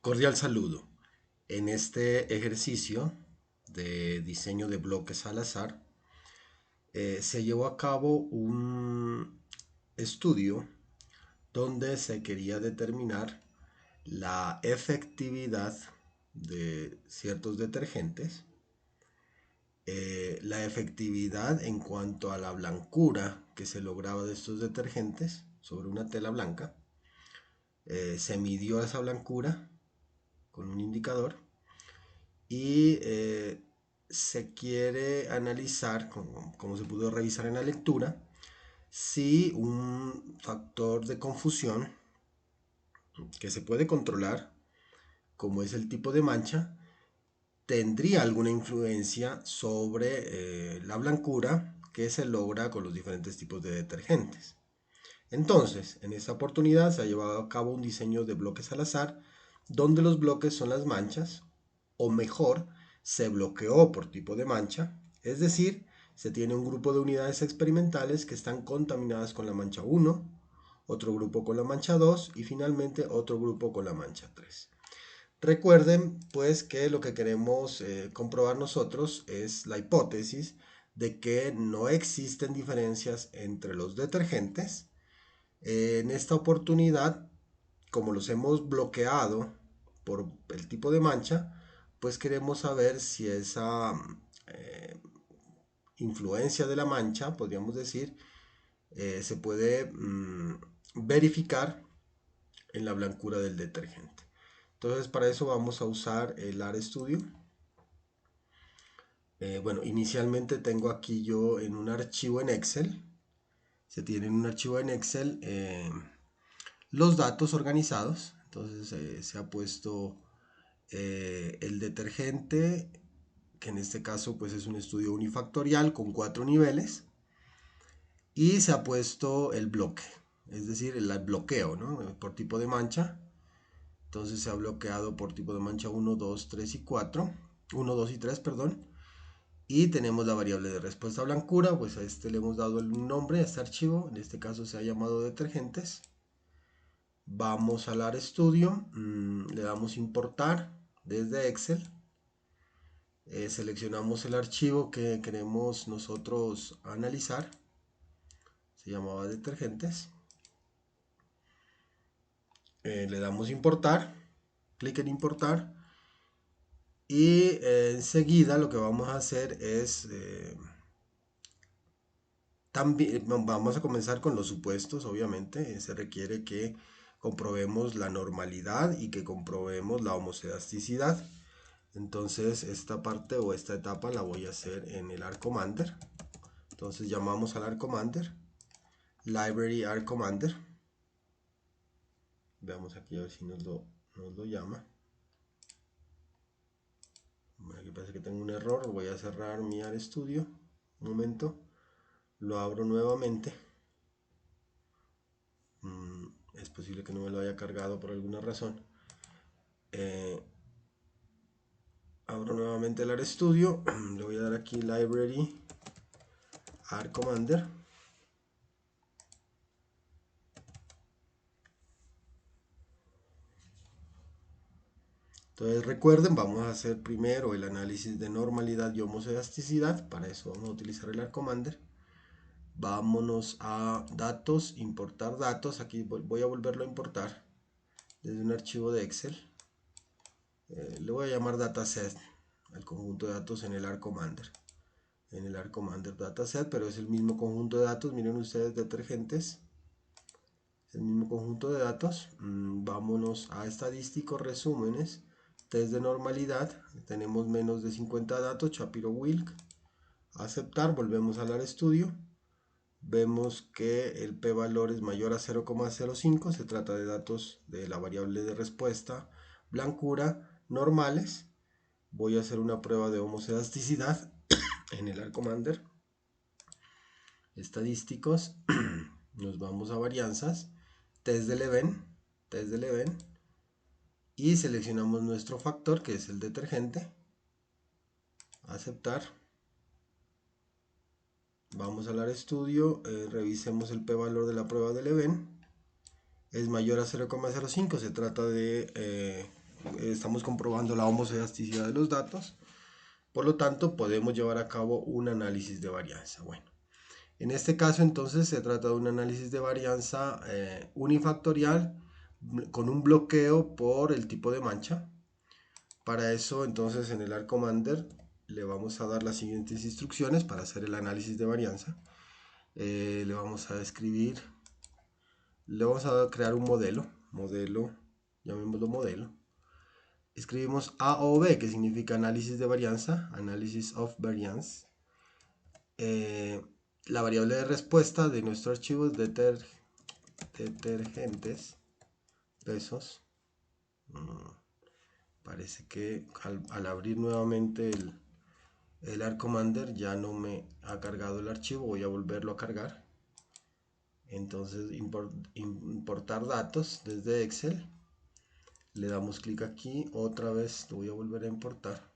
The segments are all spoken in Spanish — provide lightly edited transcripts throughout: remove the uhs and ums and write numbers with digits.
Cordial saludo. En este ejercicio de diseño de bloques al azar, se llevó a cabo un estudio donde se quería determinar la efectividad de ciertos detergentes, la efectividad en cuanto a la blancura que se lograba de estos detergentes sobre una tela blanca. Se midió esa blancura con un indicador y se quiere analizar, como se pudo revisar en la lectura, si un factor de confusión que se puede controlar, como es el tipo de mancha, tendría alguna influencia sobre la blancura que se logra con los diferentes tipos de detergentes. Entonces, en esta oportunidad se ha llevado a cabo un diseño de bloques al azar, donde los bloques son las manchas, o mejor, se bloqueó por tipo de mancha, es decir, se tiene un grupo de unidades experimentales que están contaminadas con la mancha 1, otro grupo con la mancha 2 y finalmente otro grupo con la mancha 3. Recuerden pues que lo que queremos comprobar nosotros es la hipótesis de que no existen diferencias entre los detergentes. En esta oportunidad, como los hemos bloqueado por el tipo de mancha, pues queremos saber si esa eh, influencia de la mancha, podríamos decir, se puede verificar en la blancura del detergente. Entonces para eso vamos a usar el RStudio. Bueno, inicialmente tengo aquí yo en un archivo en Excel. Se tiene en un archivo en Excel los datos organizados. Entonces se ha puesto el detergente, que en este caso pues es un estudio unifactorial con 4 niveles, y se ha puesto el bloque, es decir, el bloqueo, ¿no? Por tipo de mancha. Entonces se ha bloqueado por tipo de mancha 1, 2, 3 y 4, 1, 2 y 3, perdón. Y tenemos la variable de respuesta blancura, pues a este le hemos dado el nombre a este archivo, en este caso se ha llamado detergentes. Vamos al RStudio, le damos importar desde Excel. Seleccionamos el archivo que queremos nosotros analizar, se llamaba detergentes. Le damos importar, clic en importar y enseguida lo que vamos a hacer es también vamos a comenzar con los supuestos. Obviamente se requiere que comprobemos la normalidad y que comprobemos la homoscedasticitad. Entonces esta parte o esta etapa la voy a hacer en el RCommander. Entonces llamamos al RCommander, Library RCommander. Veamos aquí a ver si nos lo llama. Bueno, aquí parece que tengo un error. Voy a cerrar mi RStudio. Un momento. Lo abro nuevamente. Es posible que no me lo haya cargado por alguna razón. Abro nuevamente el RStudio. Le voy a dar aquí Library RCommander. Entonces recuerden, vamos a hacer primero el análisis de normalidad y homoscedasticitad. Para eso vamos a utilizar el RCommander. Vámonos a datos, importar datos. Aquí voy a volverlo a importar desde un archivo de Excel. Le voy a llamar dataset al conjunto de datos en el RCommander. En el RCommander dataset, pero es el mismo conjunto de datos. Miren ustedes, detergentes. El mismo conjunto de datos. Vámonos a estadísticos, resúmenes, test de normalidad. Tenemos menos de 50 datos, Shapiro-Wilk. Aceptar, volvemos al RStudio. Vemos que el p-valor es mayor a 0,05. Se trata de datos de la variable de respuesta blancura normales. Voy a hacer una prueba de homoscedasticitad en el RCommander. Estadísticos. Nos vamos a varianzas. Test de Leven. Y seleccionamos nuestro factor, que es el detergente. Aceptar. Vamos al RStudio. Revisemos el p-valor de la prueba de Leven. Es mayor a 0,05. Se trata de estamos comprobando la homocedasticidad de los datos, por lo tanto podemos llevar a cabo un análisis de varianza. Bueno, en este caso entonces se trata de un análisis de varianza unifactorial con un bloqueo por el tipo de mancha. Para eso entonces en el ArcCommander le vamos a dar las siguientes instrucciones para hacer el análisis de varianza. Le vamos a crear un modelo, llamémoslo modelo. Escribimos AOV, que significa análisis de varianza, Analysis of Variance. La variable de respuesta de nuestro archivo es detergentes, pesos. Parece que al abrir nuevamente el ArcCommander ya no me ha cargado el archivo, voy a volverlo a cargar. Entonces importar datos desde Excel, le damos clic aquí, otra vez lo voy a volver a importar.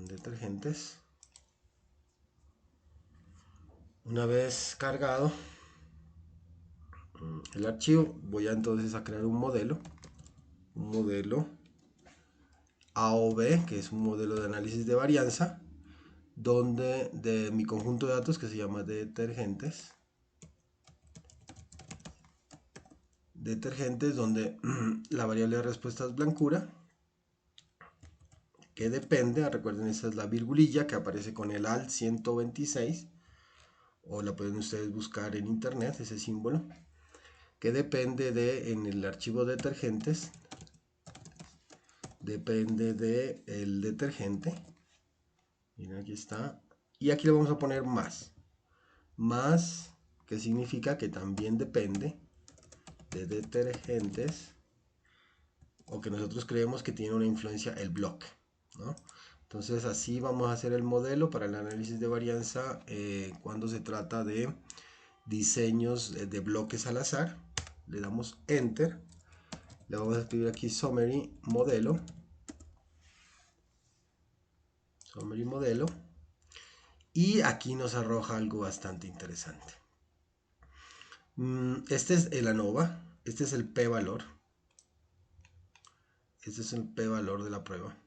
Detergentes. Una vez cargado el archivo, voy a entonces a crear un modelo AOV, que es un modelo de análisis de varianza, donde de mi conjunto de datos que se llama detergentes, donde la variable de respuesta es blancura, que depende, recuerden, esa es la virgulilla que aparece con el AL 126, o la pueden ustedes buscar en internet, ese símbolo, que depende de, en el archivo detergentes, depende de el detergente. Miren, aquí está. Y aquí le vamos a poner más, que significa que también depende de detergentes, o que nosotros creemos que tiene una influencia el bloque, ¿no? Entonces así vamos a hacer el modelo para el análisis de varianza cuando se trata de diseños de bloques al azar. Le damos Enter, le vamos a escribir aquí Summary Modelo, y aquí nos arroja algo bastante interesante. Este es el ANOVA, este es el p-valor, de la prueba.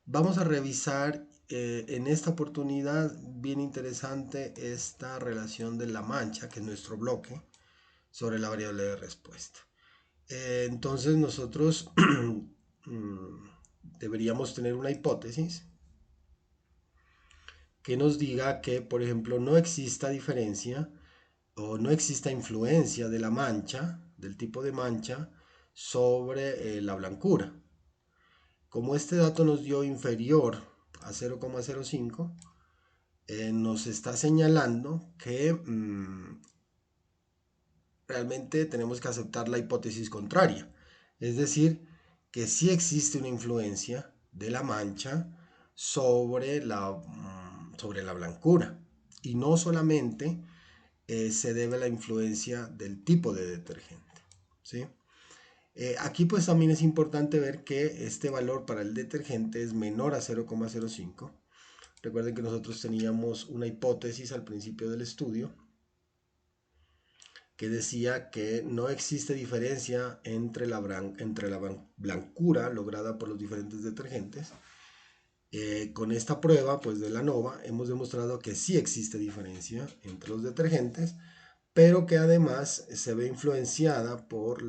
Vamos a revisar en esta oportunidad, bien interesante, esta relación de la mancha, que es nuestro bloque, sobre la variable de respuesta. Entonces nosotros deberíamos tener una hipótesis que nos diga que, por ejemplo, no exista diferencia o no exista influencia de la mancha, del tipo de mancha, sobre la blancura. Como este dato nos dio inferior a 0,05, nos está señalando que realmente tenemos que aceptar la hipótesis contraria. Es decir, que sí existe una influencia de la mancha sobre la blancura. Y no solamente se debe a la influencia del tipo de detergente, ¿sí? Aquí pues también es importante ver que este valor para el detergente es menor a 0,05. Recuerden que nosotros teníamos una hipótesis al principio del estudio que decía que no existe diferencia entre la blancura lograda por los diferentes detergentes. Con esta prueba pues de la ANOVA hemos demostrado que sí existe diferencia entre los detergentes, pero que además se ve influenciada por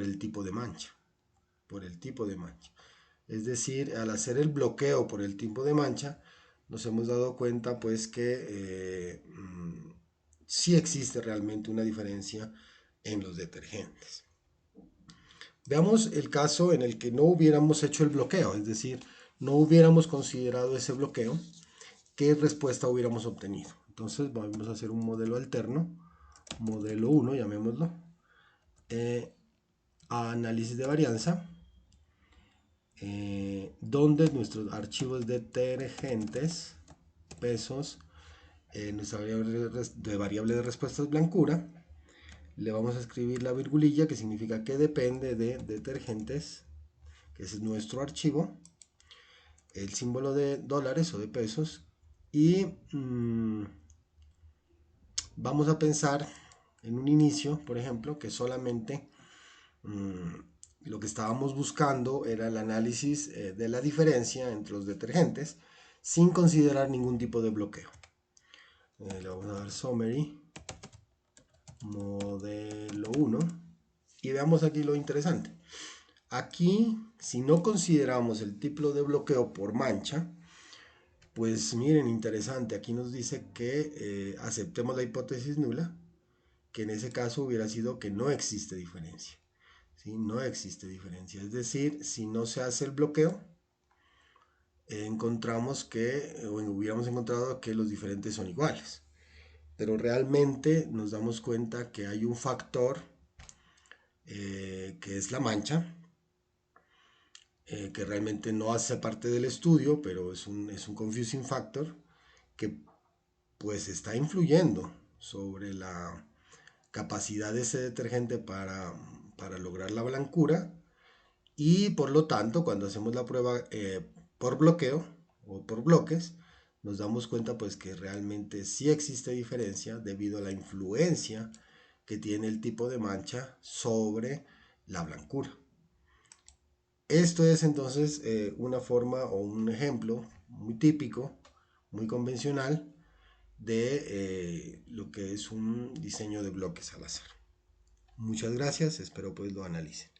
el tipo de mancha. Es decir, al hacer el bloqueo por el tipo de mancha, nos hemos dado cuenta pues que sí existe realmente una diferencia en los detergentes. Veamos el caso en el que no hubiéramos hecho el bloqueo, es decir, no hubiéramos considerado ese bloqueo, ¿qué respuesta hubiéramos obtenido? Entonces vamos a hacer un modelo alterno, modelo 1, llamémoslo, análisis de varianza, donde nuestros archivos detergentes, pesos, nuestra variable de respuesta es blancura. Le vamos a escribir la virgulilla, que significa que depende de detergentes, que es nuestro archivo, el símbolo de dólares o de pesos, y vamos a pensar en un inicio, por ejemplo, que solamente Lo que estábamos buscando era el análisis de la diferencia entre los detergentes sin considerar ningún tipo de bloqueo. Le vamos a dar Summary, modelo 1, y veamos aquí lo interesante. Aquí, si no consideramos el tipo de bloqueo por mancha, pues miren, interesante, aquí nos dice que aceptemos la hipótesis nula, que en ese caso hubiera sido que no existe diferencia. ¿Sí? No existe diferencia, es decir, si no se hace el bloqueo, encontramos que, o hubiéramos encontrado que los diferentes son iguales. Pero realmente nos damos cuenta que hay un factor que es la mancha, que realmente no hace parte del estudio, pero es un confusing factor que pues está influyendo sobre la capacidad de ese detergente para lograr la blancura, y por lo tanto cuando hacemos la prueba por bloqueo o por bloques, nos damos cuenta pues que realmente sí existe diferencia debido a la influencia que tiene el tipo de mancha sobre la blancura. Esto es entonces una forma o un ejemplo muy típico, muy convencional de lo que es un diseño de bloques al azar. Muchas gracias, espero pues lo analicen.